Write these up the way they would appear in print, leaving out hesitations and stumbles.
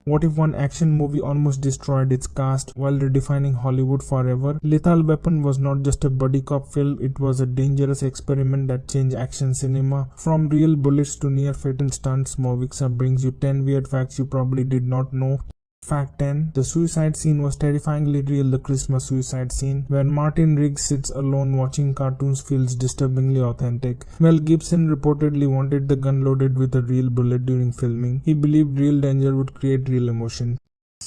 What if one action movie almost destroyed its cast while redefining Hollywood forever? Lethal Weapon was not just a buddy cop film, it was a dangerous experiment that changed action cinema. From real bullets to near fatal stunts, Movixa brings you 10 weird facts you probably did not know. Fact 10. The suicide scene was terrifyingly real. The Christmas suicide scene, where Martin Riggs sits alone watching cartoons, feels disturbingly authentic. Mel Gibson reportedly wanted the gun loaded with a real bullet during filming. He believed real danger would create real emotion.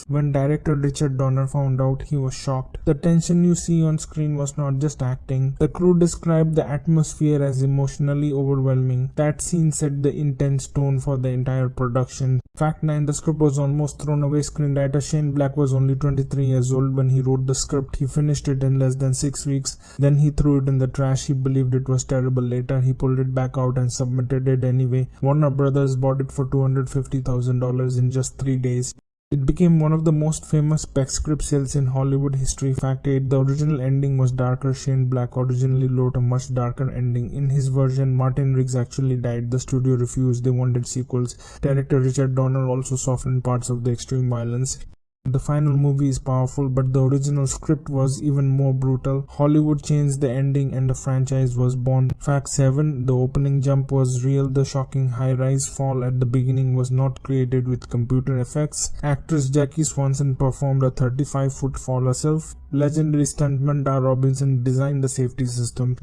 When director Richard Donner found out, he was shocked. The tension you see on screen was not just acting. The crew described the atmosphere as emotionally overwhelming. That scene set the intense tone for the entire production. Fact 9. The script was almost thrown away. Screenwriter Shane Black was only 23 years old when he wrote the script. He finished it in less than 6 weeks. Then he threw it in the trash. He believed it was terrible. Later, he pulled it back out and submitted it anyway. Warner Brothers bought it for $250,000 in just 3 days. It became one of the most famous spec script sales in Hollywood history. Fact 8. The original ending was darker. Shane Black originally wrote a much darker ending. In his version, Martin Riggs actually died. The studio refused. They wanted sequels. Director Richard Donner also softened parts of the extreme violence. The final movie is powerful, but the original script was even more brutal. Hollywood changed the ending and the franchise was born. Fact 7. The opening jump was real. The shocking high-rise fall at the beginning was not created with computer effects. Actress Jackie Swanson performed a 35-foot fall herself. Legendary stuntman Dar Robinson designed the safety system.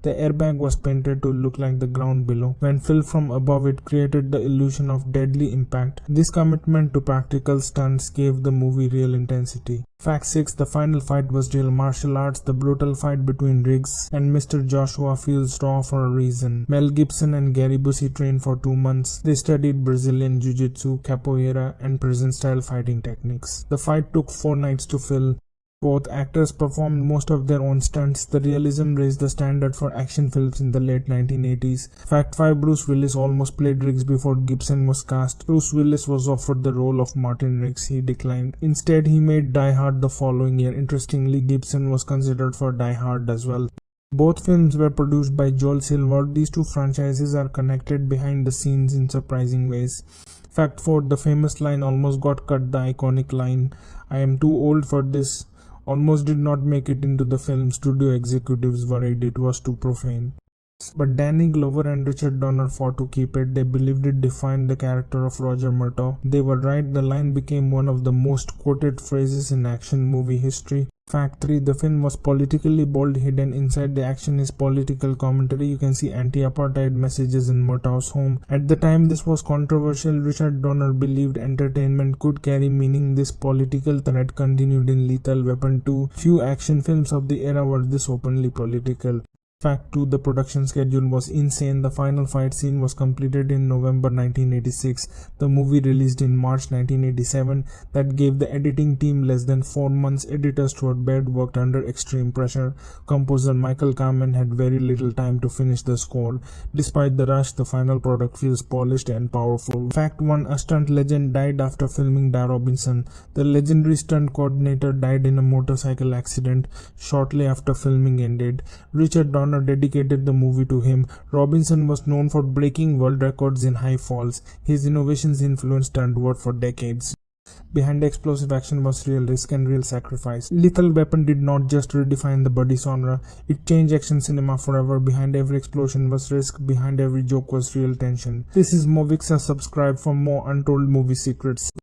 The airbag was painted to look like the ground below. When filmed from above, it created the illusion of deadly impact. This commitment to practical stunts gave the movie real intensity. Fact 6. The final fight was real martial arts. The brutal fight between Riggs and Mr. Joshua feels raw for a reason. Mel Gibson and Gary Busey trained for 2 months. They studied Brazilian Jiu-Jitsu, capoeira, and prison-style fighting techniques. The fight took 4 nights to film. Both actors performed most of their own stunts. The realism raised the standard for action films in the late 1980s. Fact 5. Bruce Willis almost played Riggs before Gibson was cast. Bruce Willis was offered the role of Martin Riggs. He declined. Instead, he made Die Hard the following year. Interestingly, Gibson was considered for Die Hard as well. Both films were produced by Joel Silver. These two franchises are connected behind the scenes in surprising ways. Fact 4. The famous line almost got cut. The iconic line, "I am too old for this," almost did not make it into the film. Studio executives worried it was too profane. But Danny Glover and Richard Donner fought to keep it. They believed it defined the character of Roger Murtaugh. They were right. The line became one of the most quoted phrases in action movie history. Fact 3. The film was politically bold. Hidden inside the action is political commentary. You can see anti-apartheid messages in Murtaugh's home. At the time this was controversial, Richard Donner believed entertainment could carry meaning. This political thread continued in Lethal Weapon 2. Few action films of the era were this openly political. Fact 2. The production schedule was insane. The final fight scene was completed in November 1986. The movie released in March 1987. That gave the editing team less than 4 months. Editor Stuart Baird worked under extreme pressure. Composer Michael Kamen had very little time to finish the score. Despite the rush, the final product feels polished and powerful. Fact 1. A stunt legend died after filming Dar Robinson. The legendary stunt coordinator died in a motorcycle accident shortly after filming ended. Richard Donner dedicated the movie to him. Robinson was known for breaking world records in high falls. His innovations influenced stunt world for decades. Behind the explosive action was real risk and real sacrifice. Lethal Weapon did not just redefine the buddy genre, it changed action cinema forever. Behind every explosion was risk, behind every joke was real tension. This is Movixa. Subscribe for more untold movie secrets.